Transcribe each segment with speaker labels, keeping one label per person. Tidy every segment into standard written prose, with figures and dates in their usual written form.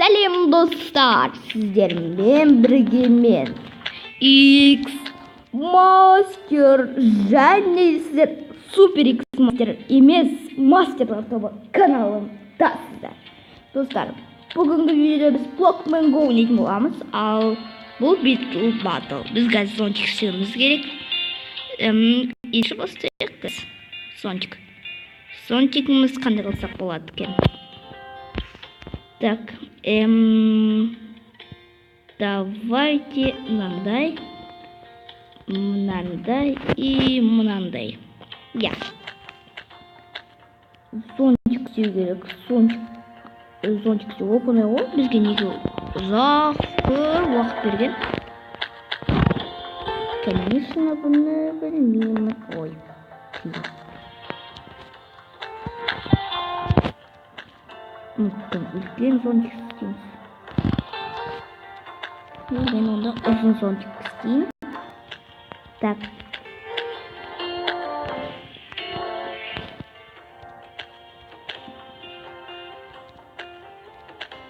Speaker 1: Сәлем достар, сіздермен бірге мен X Мастер және сіздер Супер X Мастер емес Мастерлар тобы каналындасыздар. Достар, бүгінгі видеода біз Blockman Go ойнайтын боламыз, ал бұл Battle Battle. Біз қазір Сонтик сүйеміз керек. Еші бастайық біз. Сонтикіміз қандай қылсақ болады екен? Так, давайте мынандай и мынандай. Я. Сонтик сүйу керек. Сонтик сүйу оп-оңай ғой. Бізге неге ұзақты уақыт берген? Конечно, бұны білмеймін. Ой. Үлкен сонтик істейміз. Мен онда ұзын сонтик істеймін. Так.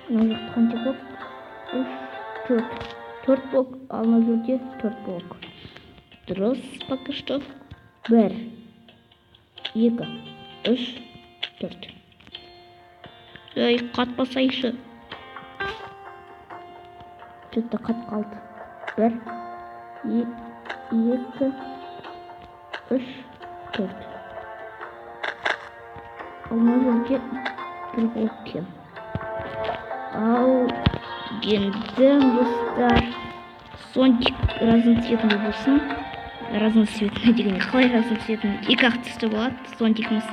Speaker 1: Мына жақта қанша блок? 4 блок, ал мына жерде 4 блок. Дұрыс, пока что. 1, 2, 3, 4. Ей, қатпасайшы. Что-то қат қалды. 1, 2, 3, 4. Ал мына жерде 1 блок кен. Ал енді достар, Сонтик разноцветный болсын. Разноцветный деген қалай разноцветный? Екі ақ түсті болады Сонтикіміз.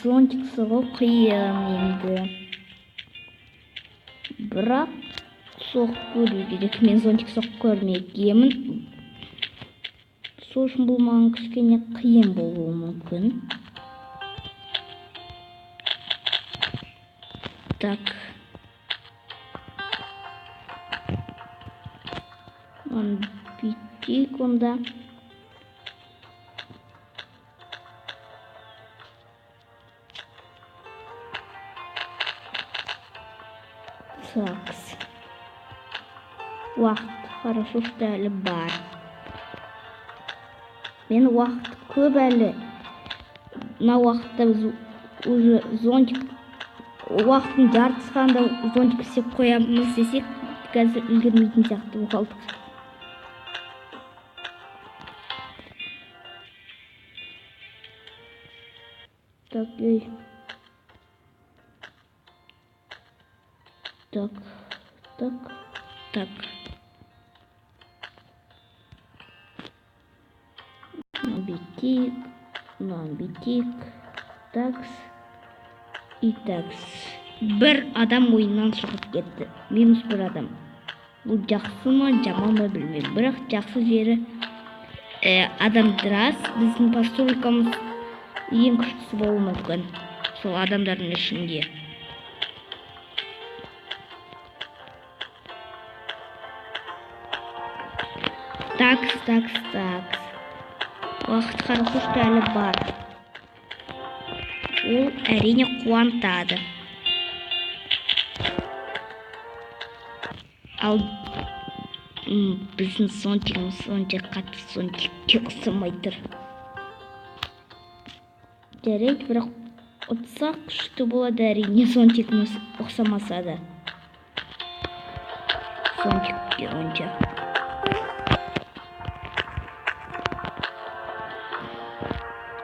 Speaker 1: Сонтик соғу қиын енді. Бірақ соғып көру керек. Мен Сонтик соғып көрмегенмін. Сол үшін бұл маған кішкене қиын болуы мүмкін. Так. Бүйтейік онда. Такс. Уақыт хорошо, что әлі бар. Мен уақыт көп әлі. Мына уақытта біз уже зонтик уақыттың жартысы қанда зонтик істеп қоямыз десек, қазір үлгермейтін сияқты болдық. Так, Так. Битик. Такс. И такс. Бір адам ойыннан шығып кетті. Минус 1 адам. Бұл жақсы ма, жаман ма білмеймін. Бірақ жақсы жері адамдар аз. Біздің постройкамыз ең күштісі болуы мүмкін. Сол адамдардың ішінде. Такс. Уақыт хорошо, что әлі бар. Ол әрине қуантады. Ал біздің Сонтигіміз сонша қатты Сонтикке ұқсамай тұр. Жарайды, бірақ ұтсақ күшті болады әрине Сонтигіміз ұқсамаса да. Сонтикке онша.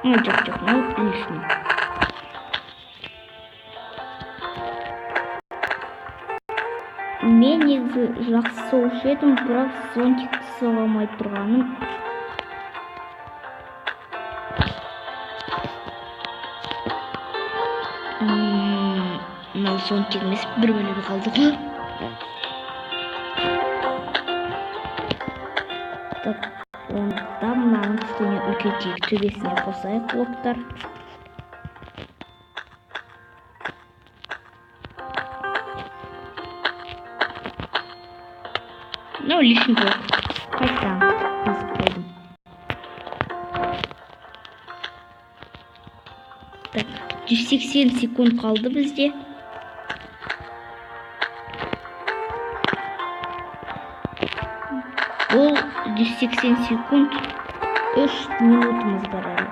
Speaker 1: Жоқ, ну, лишний. Мен негізі жақсы соғушы едім, бірақ Сонтикті соға алмай тұрғаным. Мынау Сонтик емес, бір бөлігі қалды ғой. Так, онда мынаның кішкене үлкейтейік, төбесіне қосайық блоктар. Ну, лишний блок. Қайтадан қосып қойдым. 180 секунд қалды бізде. Бұл 180 секунд 3 минутымыз бар әлі.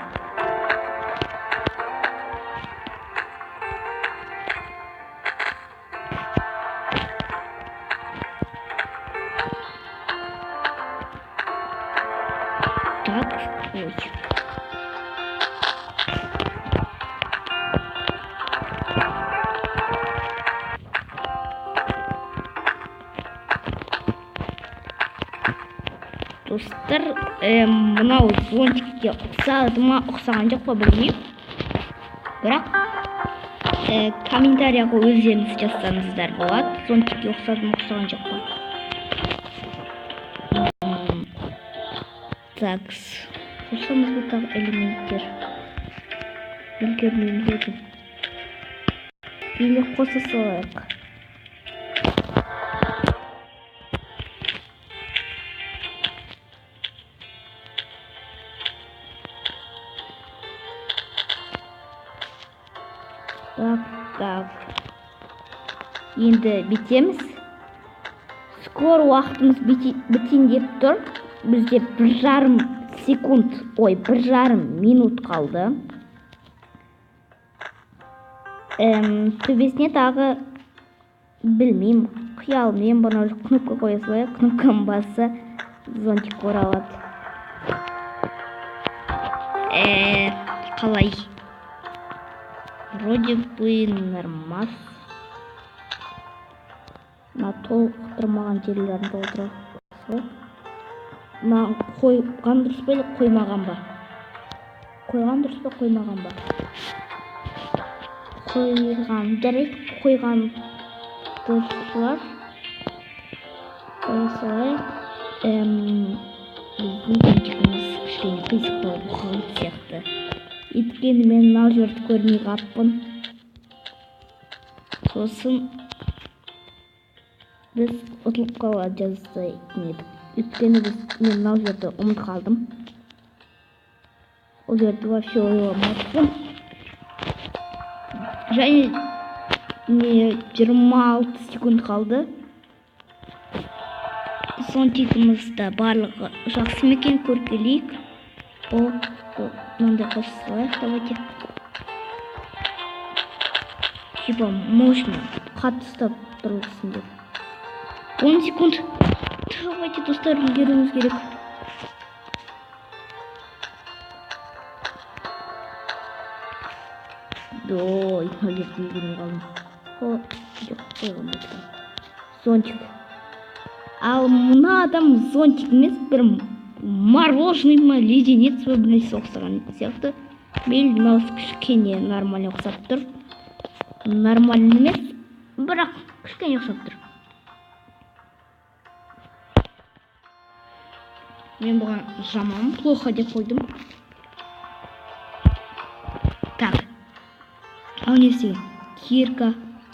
Speaker 1: Так, ой. Достар, мынау зонтикке ұқсады ма, ұқсаған жоқ па білмеймін. Бірақ комментарияға өздеріңіз жазсаңыздар болады. Зонтикке ұқсады ма, ұқсаған жоқ па. Так, қосамыз бұтағы элементтер. Үлгермеймін дедім. Или қоса салайық. Так. Енді бітеміз. Скоро уақытымыз бітейін деп тұр. Бізде 1,5 секунд, 1,5 минут қалды. Төбесіне тағы білмеймін, қиялмен бұны кнопка қоя салайық. Кнопканы басса зонтик оралады. Қалай? Вроде бы нормас. На толықтырмаған жерлерін толтырып. Маған қойған дұрыс па, қоймаған ба? Қойған дұрыс па, қоймаған ба? Қойған, жарайды, қойған дұрысылар. Қоя салайық. Біздің зонтигіміз кішкене қисықтау бұқалып сияқты. Өйткені мен мынау жерді көрмей қаппын. Сосын біз ұтылып қалады жаздайтын едік. Өйткені мен мынау жерді ұмыт қалдым. Ол жерді вообще ойламаппын. Және 26 секунд қалды. Зонтигімізді барлығы жақсы мекен көркелейік. Мынандай қосылайық, давайте. Типа можно қатты ұстап тұрылсын деп. 10 секунд. Давайте, достар, үлгеруіміз керек. Ой, әлбетте үлгермей қалдым. Жоқ, қойғанбайды. Зонтик. Ал мына адам зонтик емес, бір мороженый ма, леденец ба, бірнәрсе ұқсаған сияқты. Мен мынау кішкене нормально ұқсап тұр. Нормально емес, бірақ кішкене ұқсап тұр. Мен бұған жаман, плохо деп қойдым. Так. Ау не істеген? Кирка,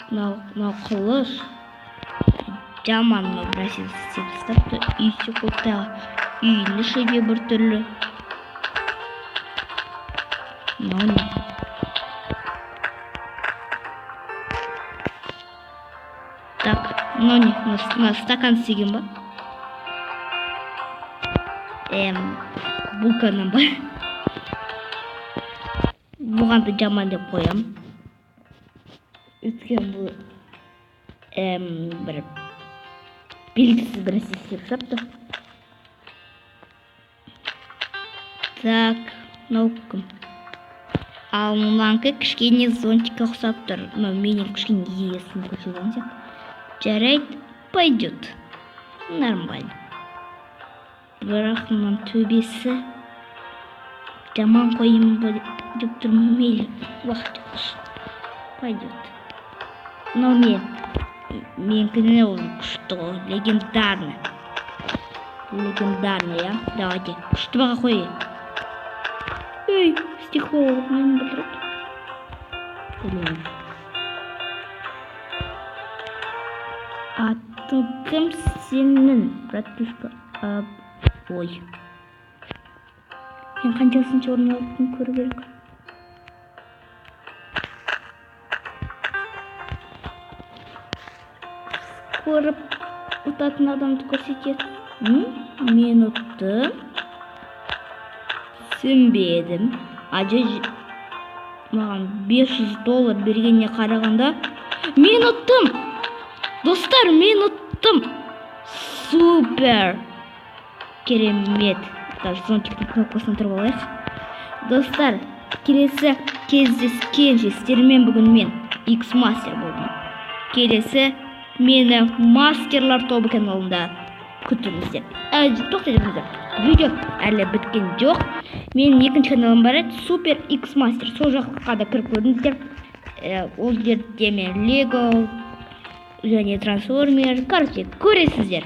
Speaker 1: мынау қылыш. Жаман бірнәрсе істеп тастапты. Үйсе қойыптағы. Үйіні шебе бір түрлі. Мынау не? Так, мынау не? Мына стакан істеген ба? Булканнан ба? Бұғанды жаман деп қоям. Өткен бұл бір белгісіз бір істеп тастапты. Так, мынау кім? Ал мынанкі кішкене зонтикке ұқсап тұр. Менің кішкене иесін көшірген сияқты. Жарайды, пойдет. Нормально. Бірақ мынан төбесі жаман қойым деп тұрмын, мейлі уақыт пойдет. Но менкіне ол күшті ғой, легендарный. Легендарный, я? Давайте, күшті баға қойы. Ей, стихолог мен білдіріп. Аты кім сенің, братушка? Ой. Мен қаншасыншы орын алыппын көру керек. көріп ұтатын адамды көрсетеді. Мен ұттым. Түсінбедім. Маған $500 бергеніне қарағанда мен ұттым. Достар, мен ұттым. Супер. Керемет. Даже зонтиктің кнопкасын тұрып алайық. Достар, келесі кездескенше сіздермен бүгін мен X-Master болдым. Келесі мені Мастерлар тобы каналында күтіңіздер. Тоқтайте тұрыңыздар. Видео әлі біткен жоқ. Менің екінші каналым бар еді, Супер X-Master. Сол жаққа да кіріп көріңіздер. Ол жерде мен Лего және трансформер, короче, көресіздер.